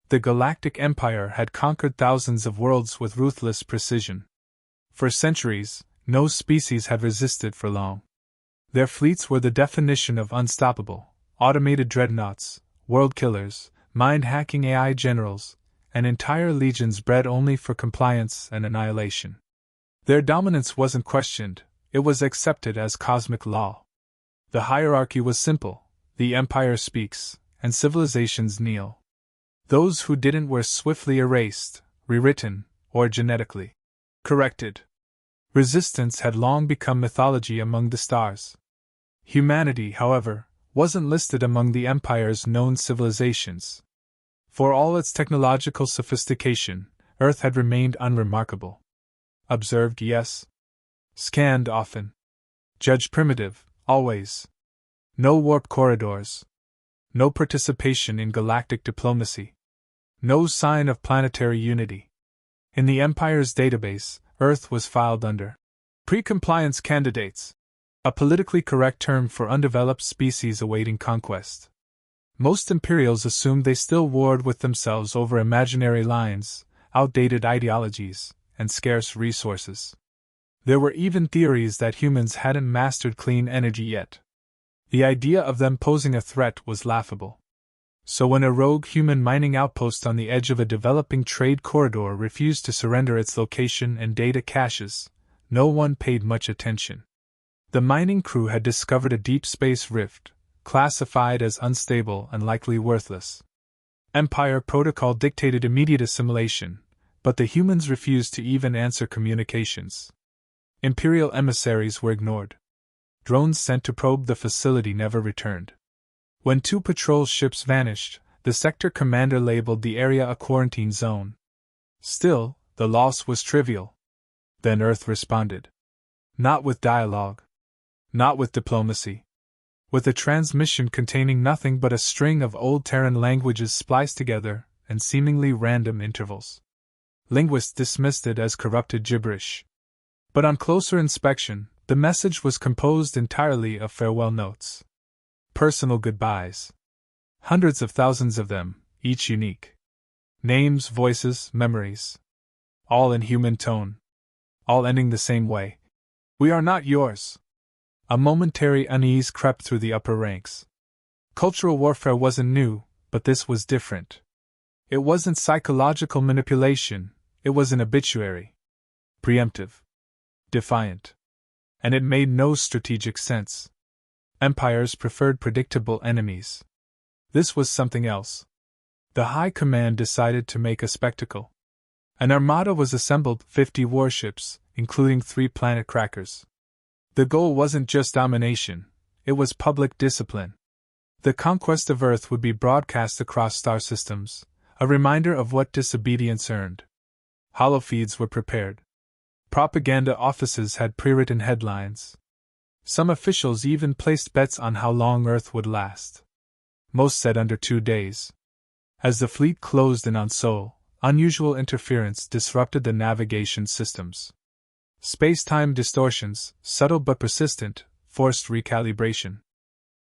The Galactic Empire had conquered thousands of worlds with ruthless precision. For centuries, no species had resisted for long. Their fleets were the definition of unstoppable: automated dreadnoughts, world killers, mind-hacking AI generals, and entire legions bred only for compliance and annihilation. Their dominance wasn't questioned, it was accepted as cosmic law. The hierarchy was simple: the Empire speaks, and civilizations kneel. Those who didn't were swiftly erased, rewritten, or genetically corrected. Resistance had long become mythology among the stars. Humanity, however, wasn't listed among the Empire's known civilizations. For all its technological sophistication, Earth had remained unremarkable. Observed, yes. Scanned often. Judged primitive, always. No warp corridors. No participation in galactic diplomacy. No sign of planetary unity. In the Empire's database, Earth was filed under pre-compliance candidates, a politically correct term for undeveloped species awaiting conquest. Most Imperials assumed they still warred with themselves over imaginary lines, outdated ideologies, and scarce resources. There were even theories that humans hadn't mastered clean energy yet. The idea of them posing a threat was laughable. So when a rogue human mining outpost on the edge of a developing trade corridor refused to surrender its location and data caches, no one paid much attention. The mining crew had discovered a deep space rift, classified as unstable and likely worthless. Empire protocol dictated immediate assimilation, but the humans refused to even answer communications. Imperial emissaries were ignored. Drones sent to probe the facility never returned. When 2 patrol ships vanished, the sector commander labeled the area a quarantine zone. Still, the loss was trivial. Then Earth responded. Not with dialogue. Not with diplomacy. With a transmission containing nothing but a string of old Terran languages spliced together, in seemingly random intervals. Linguists dismissed it as corrupted gibberish. But on closer inspection, the message was composed entirely of farewell notes. Personal goodbyes. Hundreds of thousands of them, each unique. Names, voices, memories. All in human tone. All ending the same way. We are not yours. A momentary unease crept through the upper ranks. Cultural warfare wasn't new, but this was different. It wasn't psychological manipulation, it was an obituary. Preemptive. Defiant. And it made no strategic sense. Empires preferred predictable enemies. This was something else. The High Command decided to make a spectacle. An armada was assembled, 50 warships, including 3 planet crackers. The goal wasn't just domination, it was public discipline. The conquest of Earth would be broadcast across star systems, a reminder of what disobedience earned. Holofeeds were prepared. Propaganda offices had pre-written headlines. Some officials even placed bets on how long Earth would last. Most said under 2 days. As the fleet closed in on Sol, unusual interference disrupted the navigation systems. Space-time distortions, subtle but persistent, forced recalibration.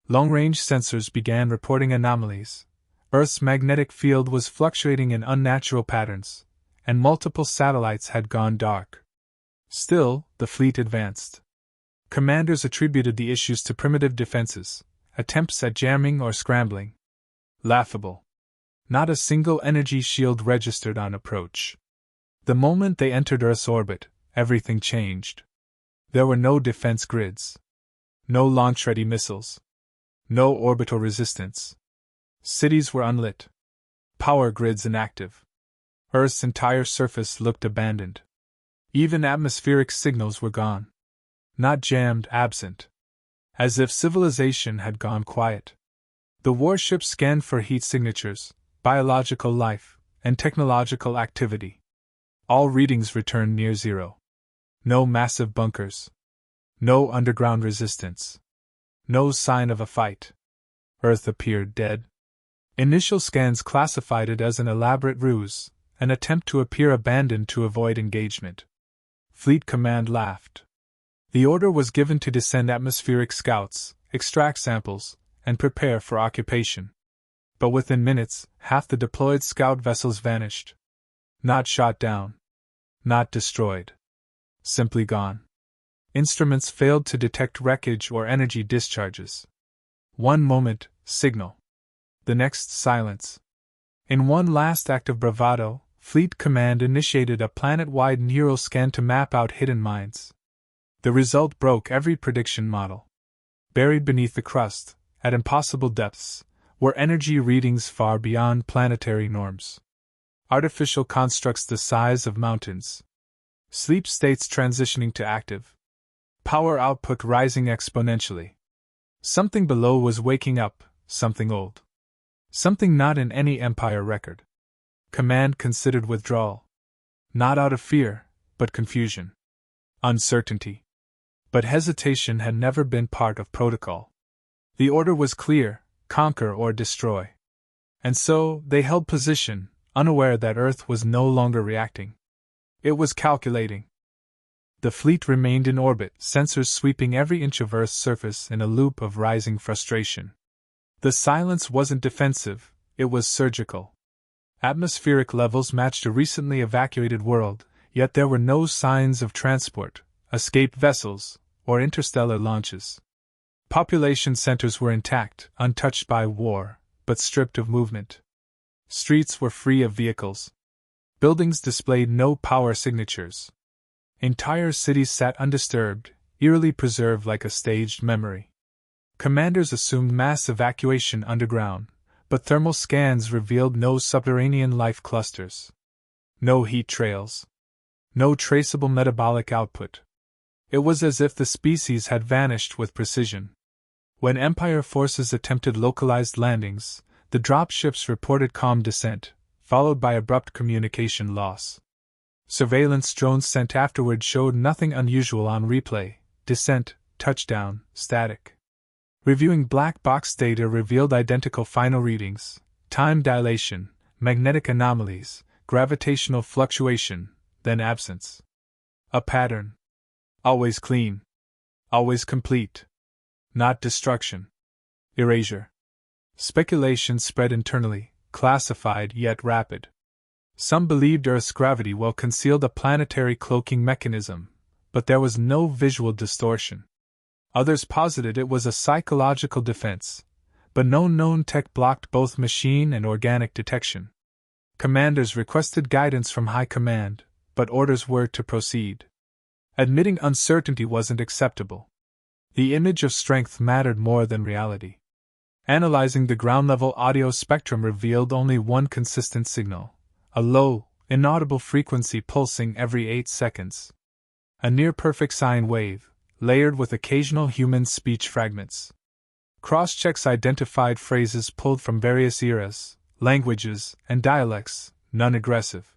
Long-range sensors began reporting anomalies. Earth's magnetic field was fluctuating in unnatural patterns, and multiple satellites had gone dark. Still, the fleet advanced. Commanders attributed the issues to primitive defenses, attempts at jamming or scrambling. Laughable. Not a single energy shield registered on approach. The moment they entered Earth's orbit, everything changed. There were no defense grids. No launch-ready missiles. No orbital resistance. Cities were unlit. Power grids inactive. Earth's entire surface looked abandoned. Even atmospheric signals were gone. Not jammed, absent. As if civilization had gone quiet. The warships scanned for heat signatures, biological life, and technological activity. All readings returned near zero. No massive bunkers. No underground resistance. No sign of a fight. Earth appeared dead. Initial scans classified it as an elaborate ruse, an attempt to appear abandoned to avoid engagement. Fleet Command laughed. The order was given to descend atmospheric scouts, extract samples, and prepare for occupation. But within minutes, half the deployed scout vessels vanished. Not shot down. Not destroyed. Simply gone. Instruments failed to detect wreckage or energy discharges. One moment, signal. The next, silence. In one last act of bravado, Fleet Command initiated a planet-wide neural scan to map out hidden mines. The result broke every prediction model. Buried beneath the crust, at impossible depths, were energy readings far beyond planetary norms. Artificial constructs the size of mountains. Sleep states transitioning to active. Power output rising exponentially. Something below was waking up, something old. Something not in any Empire record. Command considered withdrawal. Not out of fear, but confusion. Uncertainty. But hesitation had never been part of protocol. The order was clear: conquer or destroy. And so, they held position, unaware that Earth was no longer reacting. It was calculating. The fleet remained in orbit, sensors sweeping every inch of Earth's surface in a loop of rising frustration. The silence wasn't defensive, it was surgical. Atmospheric levels matched a recently evacuated world, yet there were no signs of transport, escape vessels, or interstellar launches. Population centers were intact, untouched by war, but stripped of movement. Streets were free of vehicles. Buildings displayed no power signatures. Entire cities sat undisturbed, eerily preserved like a staged memory. Commanders assumed mass evacuation underground, but thermal scans revealed no subterranean life clusters. No heat trails. No traceable metabolic output. It was as if the species had vanished with precision. When Empire forces attempted localized landings, the dropships reported calm descent, followed by abrupt communication loss. Surveillance drones sent afterward showed nothing unusual on replay: descent, touchdown, static. Reviewing black box data revealed identical final readings: time dilation, magnetic anomalies, gravitational fluctuation, then absence. A pattern. Always clean. Always complete. Not destruction. Erasure. Speculation spread internally, classified yet rapid. Some believed Earth's gravity well concealed a planetary cloaking mechanism, but there was no visual distortion. Others posited it was a psychological defense, but no known tech blocked both machine and organic detection. Commanders requested guidance from High Command, but orders were to proceed. Admitting uncertainty wasn't acceptable. The image of strength mattered more than reality. Analyzing the ground-level audio spectrum revealed only one consistent signal: a low, inaudible frequency pulsing every 8 seconds. A near-perfect sine wave, layered with occasional human speech fragments. Cross-checks identified phrases pulled from various eras, languages, and dialects, none aggressive.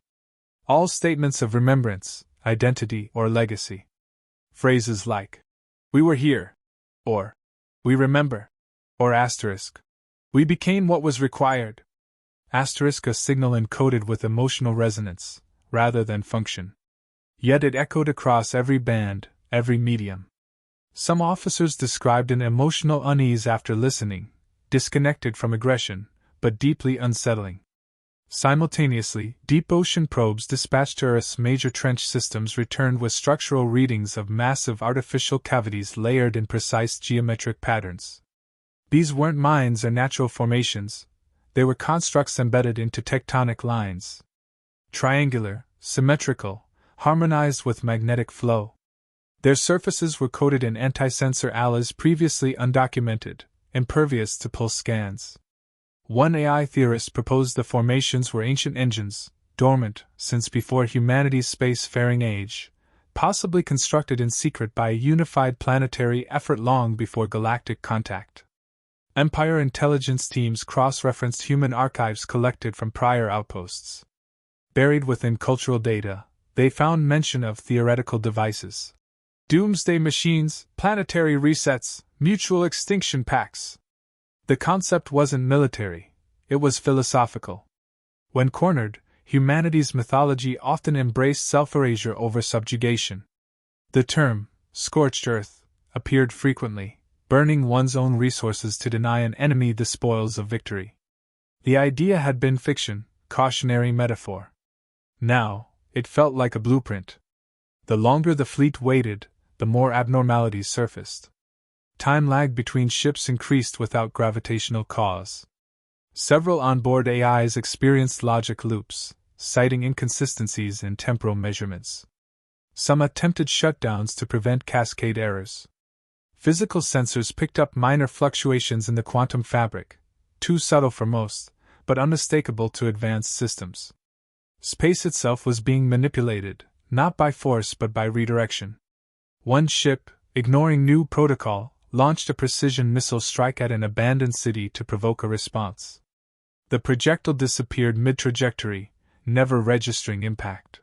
All statements of remembrance, identity, or legacy. Phrases like, "We were here," or "We remember," or asterisk, "We became what was required." Asterisk, a signal encoded with emotional resonance, rather than function. Yet it echoed across every band, every medium. Some officers described an emotional unease after listening, disconnected from aggression, but deeply unsettling. Simultaneously, deep ocean probes dispatched to Earth's major trench systems returned with structural readings of massive artificial cavities layered in precise geometric patterns. These weren't mines or natural formations, they were constructs embedded into tectonic lines. Triangular, symmetrical, harmonized with magnetic flow. Their surfaces were coated in anti-sensor alloys previously undocumented, impervious to pulse scans. One AI theorist proposed the formations were ancient engines, dormant since before humanity's spacefaring age, possibly constructed in secret by a unified planetary effort long before galactic contact. Empire intelligence teams cross-referenced human archives collected from prior outposts. Buried within cultural data, they found mention of theoretical devices. Doomsday machines, planetary resets, mutual extinction pacts. The concept wasn't military, it was philosophical. When cornered, humanity's mythology often embraced self-erasure over subjugation. The term, scorched earth, appeared frequently, burning one's own resources to deny an enemy the spoils of victory. The idea had been fiction, cautionary metaphor. Now, it felt like a blueprint. The longer the fleet waited, the more abnormalities surfaced. Time lag between ships increased without gravitational cause. Several onboard AIs experienced logic loops, citing inconsistencies in temporal measurements. Some attempted shutdowns to prevent cascade errors. Physical sensors picked up minor fluctuations in the quantum fabric, too subtle for most, but unmistakable to advanced systems. Space itself was being manipulated, not by force but by redirection. One ship, ignoring new protocol, launched a precision missile strike at an abandoned city to provoke a response. The projectile disappeared mid-trajectory, never registering impact.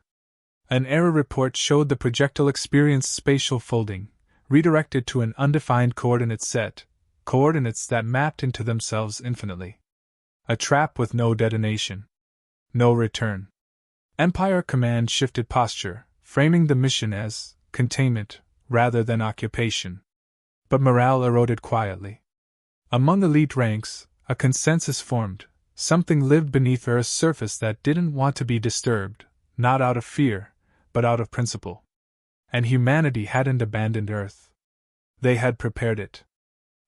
An error report showed the projectile experienced spatial folding, redirected to an undefined coordinate set, coordinates that mapped into themselves infinitely. A trap with no detonation. No return. Empire Command shifted posture, framing the mission as containment rather than occupation. But morale eroded quietly. Among elite ranks, a consensus formed. Something lived beneath Earth's surface that didn't want to be disturbed, not out of fear, but out of principle. And humanity hadn't abandoned Earth. They had prepared it.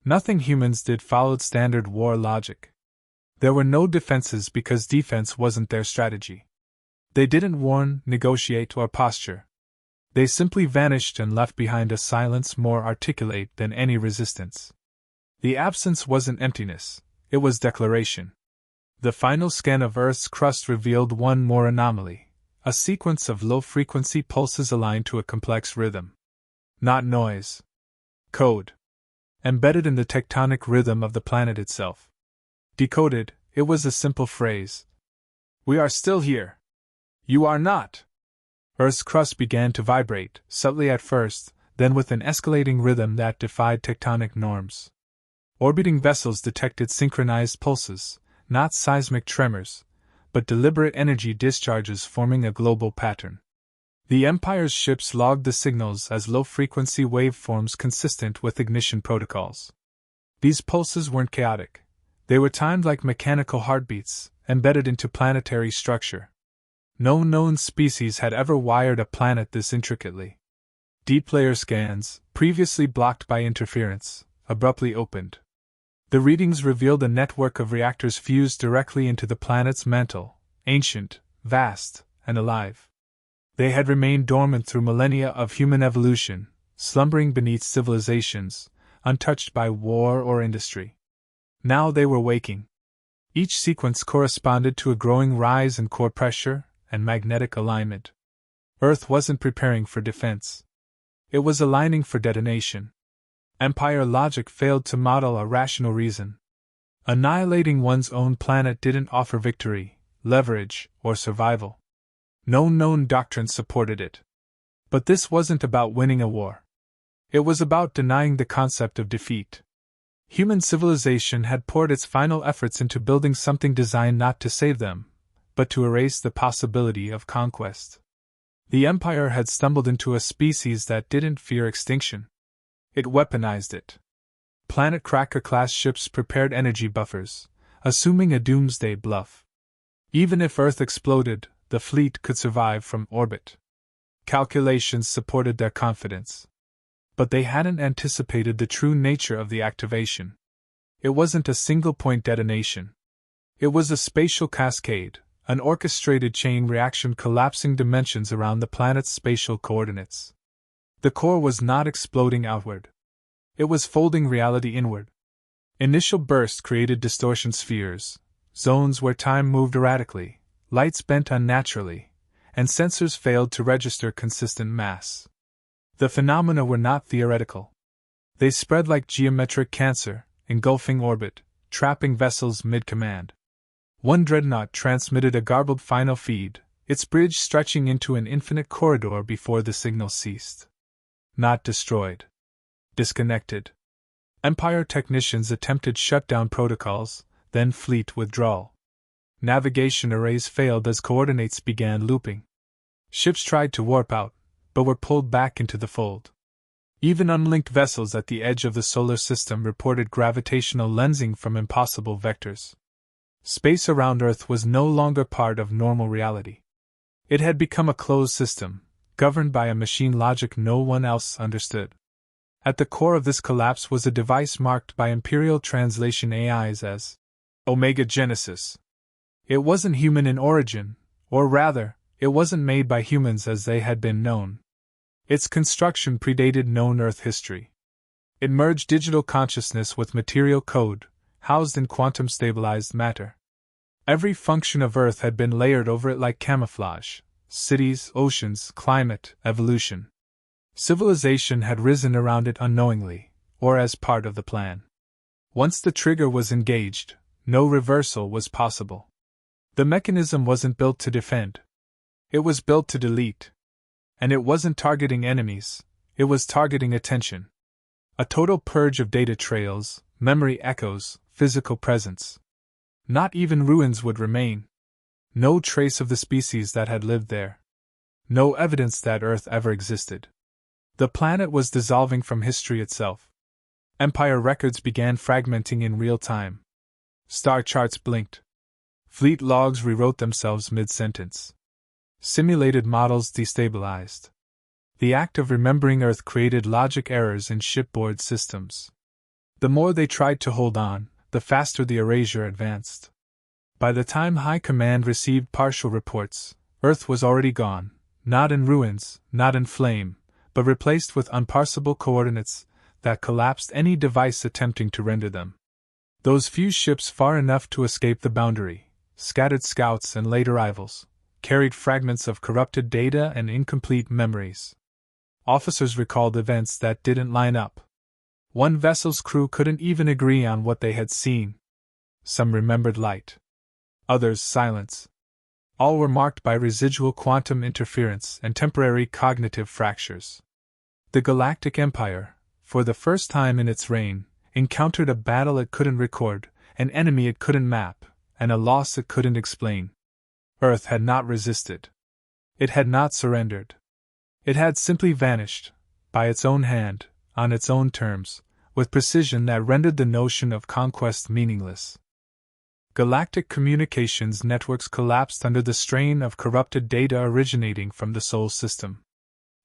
Nothing humans did followed standard war logic. There were no defenses because defense wasn't their strategy. They didn't warn, negotiate, or posture. They simply vanished and left behind a silence more articulate than any resistance. The absence wasn't emptiness, it was declaration. The final scan of Earth's crust revealed one more anomaly, a sequence of low-frequency pulses aligned to a complex rhythm. Not noise. Code. Embedded in the tectonic rhythm of the planet itself. Decoded, it was a simple phrase. "We are still here. You are not." Earth's crust began to vibrate, subtly at first, then with an escalating rhythm that defied tectonic norms. Orbiting vessels detected synchronized pulses, not seismic tremors, but deliberate energy discharges forming a global pattern. The Empire's ships logged the signals as low-frequency waveforms consistent with ignition protocols. These pulses weren't chaotic. They were timed like mechanical heartbeats, embedded into planetary structure. No known species had ever wired a planet this intricately. Deep layer scans, previously blocked by interference, abruptly opened. The readings revealed a network of reactors fused directly into the planet's mantle, ancient, vast, and alive. They had remained dormant through millennia of human evolution, slumbering beneath civilizations, untouched by war or industry. Now they were waking. Each sequence corresponded to a growing rise in core pressure and magnetic alignment. Earth wasn't preparing for defense. It was aligning for detonation. Empire logic failed to model a rational reason. Annihilating one's own planet didn't offer victory, leverage, or survival. No known doctrine supported it. But this wasn't about winning a war. It was about denying the concept of defeat. Human civilization had poured its final efforts into building something designed not to save them, but to erase the possibility of conquest. The Empire had stumbled into a species that didn't fear extinction. It weaponized it. Planet Cracker-class ships prepared energy buffers, assuming a doomsday bluff. Even if Earth exploded, the fleet could survive from orbit. Calculations supported their confidence. But they hadn't anticipated the true nature of the activation. It wasn't a single-point detonation. It was a spatial cascade, an orchestrated chain reaction collapsing dimensions around the planet's spatial coordinates. The core was not exploding outward. It was folding reality inward. Initial bursts created distortion spheres, zones where time moved erratically, lights bent unnaturally, and sensors failed to register consistent mass. The phenomena were not theoretical. They spread like geometric cancer, engulfing orbit, trapping vessels mid-command. One dreadnought transmitted a garbled final feed, its bridge stretching into an infinite corridor before the signal ceased. Not destroyed. Disconnected. Empire technicians attempted shutdown protocols, then fleet withdrawal. Navigation arrays failed as coordinates began looping. Ships tried to warp out, but were pulled back into the fold. Even unlinked vessels at the edge of the solar system reported gravitational lensing from impossible vectors. Space around Earth was no longer part of normal reality. It had become a closed system, governed by a machine logic no one else understood. At the core of this collapse was a device marked by Imperial Translation AIs as Omega Genesis. It wasn't human in origin, or rather, it wasn't made by humans as they had been known. Its construction predated known Earth history. It merged digital consciousness with material code, housed in quantum-stabilized matter. Every function of Earth had been layered over it like camouflage: cities, oceans, climate, evolution. Civilization had risen around it unknowingly, or as part of the plan. Once the trigger was engaged, no reversal was possible. The mechanism wasn't built to defend. It was built to delete. And it wasn't targeting enemies, it was targeting attention. A total purge of data trails, memory echoes, physical presence. Not even ruins would remain. No trace of the species that had lived there. No evidence that Earth ever existed. The planet was dissolving from history itself. Empire records began fragmenting in real time. Star charts blinked. Fleet logs rewrote themselves mid-sentence. Simulated models destabilized. The act of remembering Earth created logic errors in shipboard systems. The more they tried to hold on, the faster the erasure advanced. By the time High Command received partial reports, Earth was already gone, not in ruins, not in flame, but replaced with unparsable coordinates that collapsed any device attempting to render them. Those few ships far enough to escape the boundary, scattered scouts and late arrivals, carried fragments of corrupted data and incomplete memories. Officers recalled events that didn't line up. One vessel's crew couldn't even agree on what they had seen. Some remembered light. Others silence. All were marked by residual quantum interference and temporary cognitive fractures. The Galactic Empire, for the first time in its reign, encountered a battle it couldn't record, an enemy it couldn't map, and a loss it couldn't explain. Earth had not resisted. It had not surrendered. It had simply vanished, by its own hand, on its own terms, with precision that rendered the notion of conquest meaningless. Galactic communications networks collapsed under the strain of corrupted data originating from the Sol system.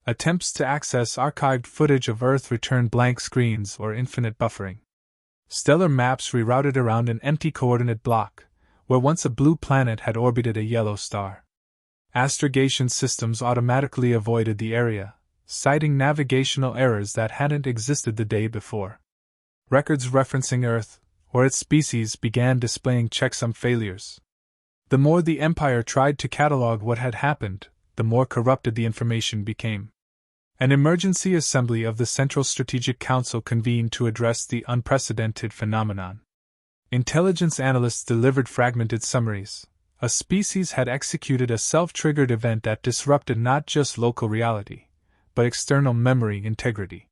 Attempts to access archived footage of Earth returned blank screens or infinite buffering. Stellar maps rerouted around an empty coordinate block, where once a blue planet had orbited a yellow star. Astrogation systems automatically avoided the area, citing navigational errors that hadn't existed the day before. Records referencing Earth, or its species, began displaying checksum failures. The more the Empire tried to catalog what had happened, the more corrupted the information became. An emergency assembly of the Central Strategic Council convened to address the unprecedented phenomenon. Intelligence analysts delivered fragmented summaries. A species had executed a self-triggered event that disrupted not just local reality, but external memory integrity.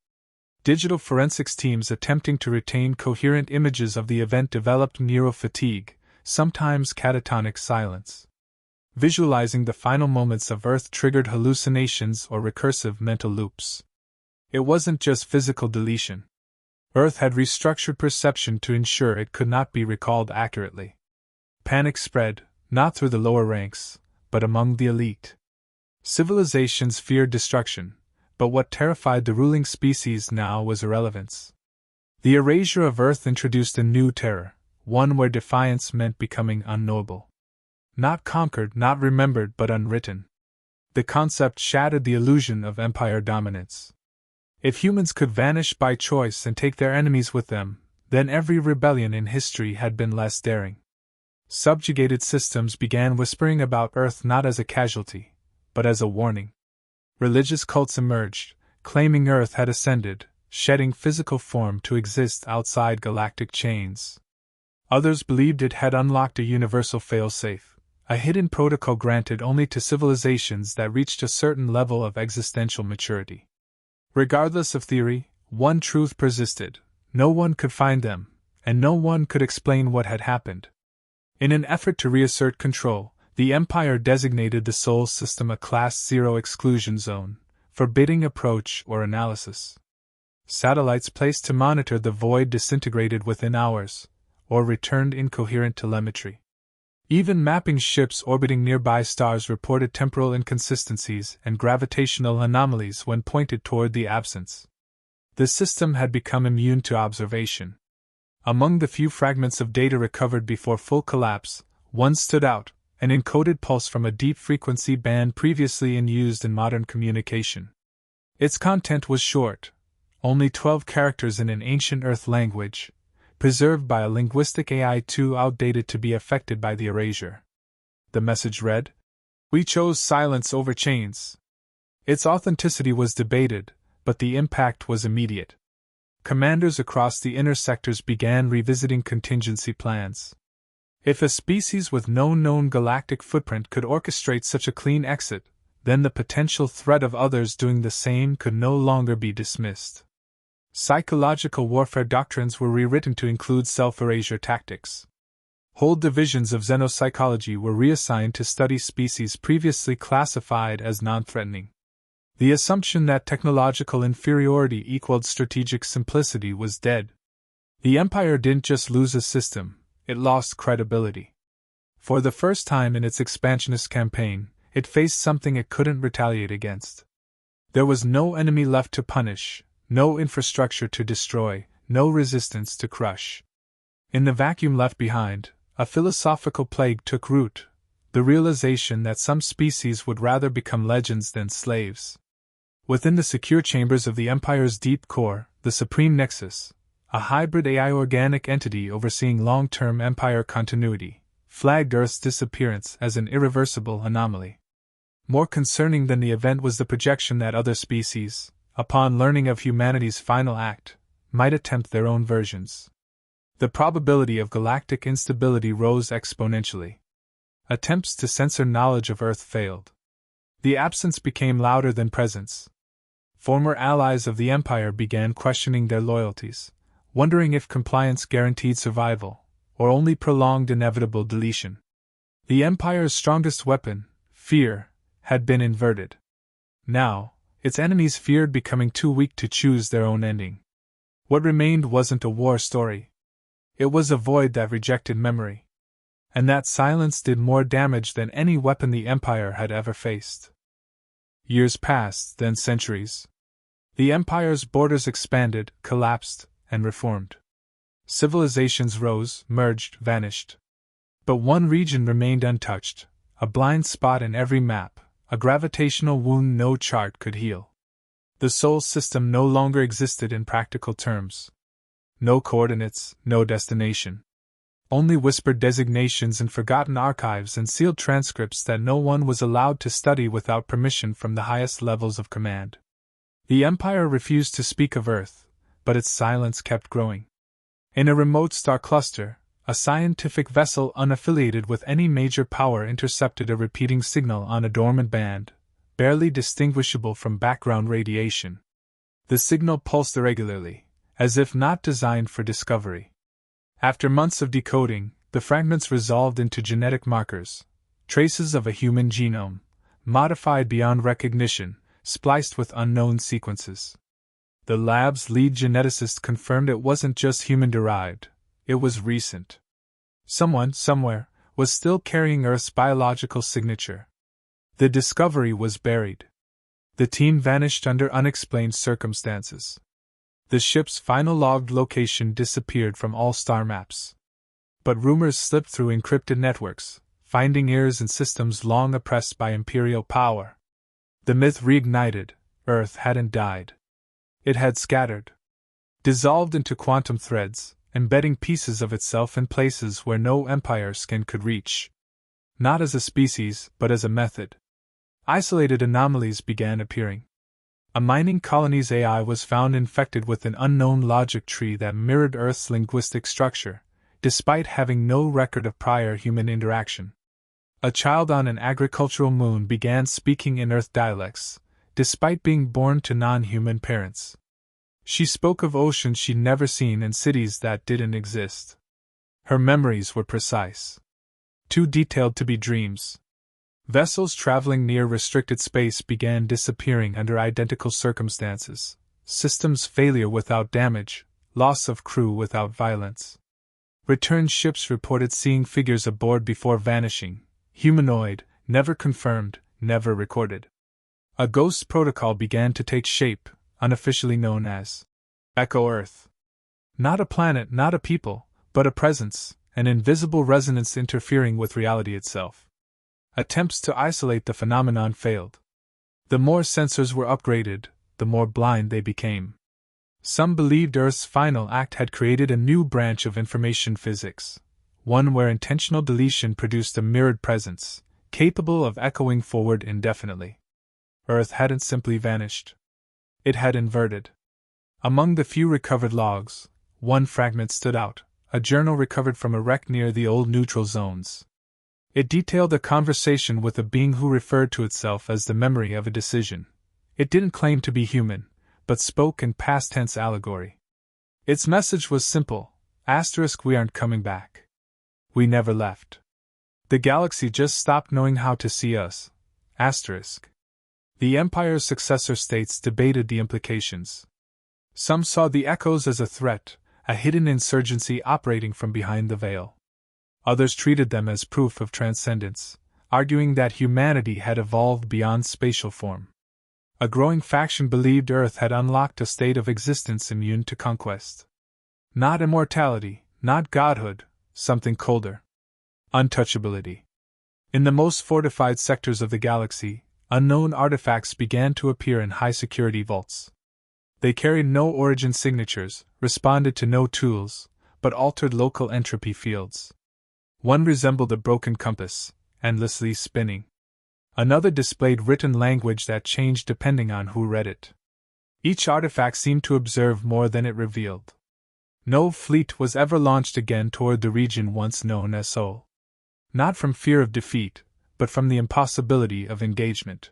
Digital forensics teams attempting to retain coherent images of the event developed neurofatigue, sometimes catatonic silence. Visualizing the final moments of Earth triggered hallucinations or recursive mental loops. It wasn't just physical deletion. Earth had restructured perception to ensure it could not be recalled accurately. Panic spread, not through the lower ranks, but among the elite. Civilizations feared destruction, but what terrified the ruling species now was irrelevance. The erasure of Earth introduced a new terror, one where defiance meant becoming unknowable. Not conquered, not remembered, but unwritten. The concept shattered the illusion of empire dominance. If humans could vanish by choice and take their enemies with them, then every rebellion in history had been less daring. Subjugated systems began whispering about Earth not as a casualty, but as a warning. Religious cults emerged, claiming Earth had ascended, shedding physical form to exist outside galactic chains. Others believed it had unlocked a universal failsafe, a hidden protocol granted only to civilizations that reached a certain level of existential maturity. Regardless of theory, one truth persisted: no one could find them, and no one could explain what had happened. In an effort to reassert control, the Empire designated the Sol system a Class 0 exclusion zone, forbidding approach or analysis. Satellites placed to monitor the void disintegrated within hours, or returned incoherent telemetry. Even mapping ships orbiting nearby stars reported temporal inconsistencies and gravitational anomalies when pointed toward the absence. The system had become immune to observation. Among the few fragments of data recovered before full collapse, one stood out, an encoded pulse from a deep frequency band previously used in modern communication. Its content was short, only 12 characters in an ancient Earth language, preserved by a linguistic AI too outdated to be affected by the erasure. The message read, "We chose silence over chains." Its authenticity was debated, but the impact was immediate. Commanders across the inner sectors began revisiting contingency plans. If a species with no known galactic footprint could orchestrate such a clean exit, then the potential threat of others doing the same could no longer be dismissed. Psychological warfare doctrines were rewritten to include self-erasure tactics. Whole divisions of xenopsychology were reassigned to study species previously classified as non-threatening. The assumption that technological inferiority equaled strategic simplicity was dead. The Empire didn't just lose a system, it lost credibility. For the first time in its expansionist campaign, it faced something it couldn't retaliate against. There was no enemy left to punish, no infrastructure to destroy, no resistance to crush. In the vacuum left behind, a philosophical plague took root, the realization that some species would rather become legends than slaves. Within the secure chambers of the Empire's deep core, the Supreme Nexus, a hybrid AI organic entity overseeing long-term Empire continuity, flagged Earth's disappearance as an irreversible anomaly. More concerning than the event was the projection that other species, upon learning of humanity's final act, might attempt their own versions. The probability of galactic instability rose exponentially. Attempts to censor knowledge of Earth failed. The absence became louder than presence. Former allies of the Empire began questioning their loyalties, wondering if compliance guaranteed survival, or only prolonged inevitable deletion. The Empire's strongest weapon, fear, had been inverted. Now, its enemies feared becoming too weak to choose their own ending. What remained wasn't a war story. It was a void that rejected memory. And that silence did more damage than any weapon the Empire had ever faced. Years passed, then centuries. The Empire's borders expanded, collapsed, and reformed. Civilizations rose, merged, vanished. But one region remained untouched, a blind spot in every map, a gravitational wound no chart could heal. The Sol system no longer existed in practical terms. No coordinates, no destination. Only whispered designations and forgotten archives and sealed transcripts that no one was allowed to study without permission from the highest levels of command. The Empire refused to speak of Earth, but its silence kept growing. In a remote star cluster, a scientific vessel unaffiliated with any major power intercepted a repeating signal on a dormant band, barely distinguishable from background radiation. The signal pulsed irregularly, as if not designed for discovery. After months of decoding, the fragments resolved into genetic markers, traces of a human genome, modified beyond recognition, spliced with unknown sequences. The lab's lead geneticist confirmed it wasn't just human-derived, it was recent. Someone, somewhere, was still carrying Earth's biological signature. The discovery was buried. The team vanished under unexplained circumstances. The ship's final logged location disappeared from all star maps. But rumors slipped through encrypted networks, finding ears in systems long oppressed by imperial power. The myth reignited: Earth hadn't died. It had scattered. Dissolved into quantum threads, embedding pieces of itself in places where no Empire skin could reach. Not as a species, but as a method. Isolated anomalies began appearing. A mining colony's AI was found infected with an unknown logic tree that mirrored Earth's linguistic structure, despite having no record of prior human interaction. A child on an agricultural moon began speaking in Earth dialects, despite being born to non-human parents. She spoke of oceans she'd never seen and cities that didn't exist. Her memories were precise. Too detailed to be dreams. Vessels traveling near restricted space began disappearing under identical circumstances, systems failure without damage, loss of crew without violence. Returned ships reported seeing figures aboard before vanishing, humanoid, never confirmed, never recorded. A ghost protocol began to take shape, unofficially known as Echo Earth. Not a planet, not a people, but a presence, an invisible resonance interfering with reality itself. Attempts to isolate the phenomenon failed. The more sensors were upgraded, the more blind they became. Some believed Earth's final act had created a new branch of information physics, one where intentional deletion produced a mirrored presence, capable of echoing forward indefinitely. Earth hadn't simply vanished. It had inverted. Among the few recovered logs, one fragment stood out, a journal recovered from a wreck near the old neutral zones. It detailed a conversation with a being who referred to itself as the memory of a decision. It didn't claim to be human, but spoke in past tense allegory. Its message was simple: we aren't coming back. We never left. The galaxy just stopped knowing how to see us. The Empire's successor states debated the implications. Some saw the echoes as a threat, a hidden insurgency operating from behind the veil. Others treated them as proof of transcendence, arguing that humanity had evolved beyond spatial form. A growing faction believed Earth had unlocked a state of existence immune to conquest. Not immortality, not godhood, something colder. Untouchability. In the most fortified sectors of the galaxy, unknown artifacts began to appear in high-security vaults. They carried no origin signatures, responded to no tools, but altered local entropy fields. One resembled a broken compass, endlessly spinning. Another displayed written language that changed depending on who read it. Each artifact seemed to observe more than it revealed. No fleet was ever launched again toward the region once known as Sol. Not from fear of defeat, but from the impossibility of engagement.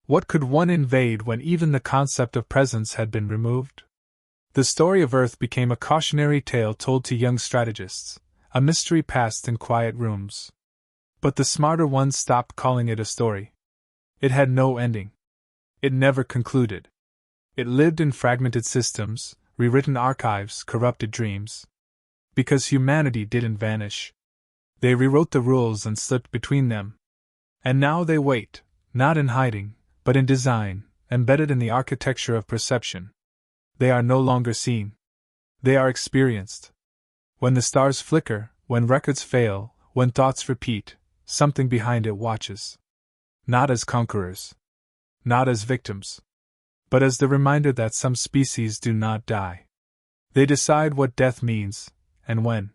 What could one invade when even the concept of presence had been removed? The story of Earth became a cautionary tale told to young strategists, a mystery passed in quiet rooms. But the smarter ones stopped calling it a story. It had no ending. It never concluded. It lived in fragmented systems, rewritten archives, corrupted dreams. Because humanity didn't vanish. They rewrote the rules and slipped between them. And now they wait, not in hiding, but in design, embedded in the architecture of perception. They are no longer seen. They are experienced. When the stars flicker, when records fail, when thoughts repeat, something behind it watches. Not as conquerors. Not as victims. But as the reminder that some species do not die. They decide what death means, and when.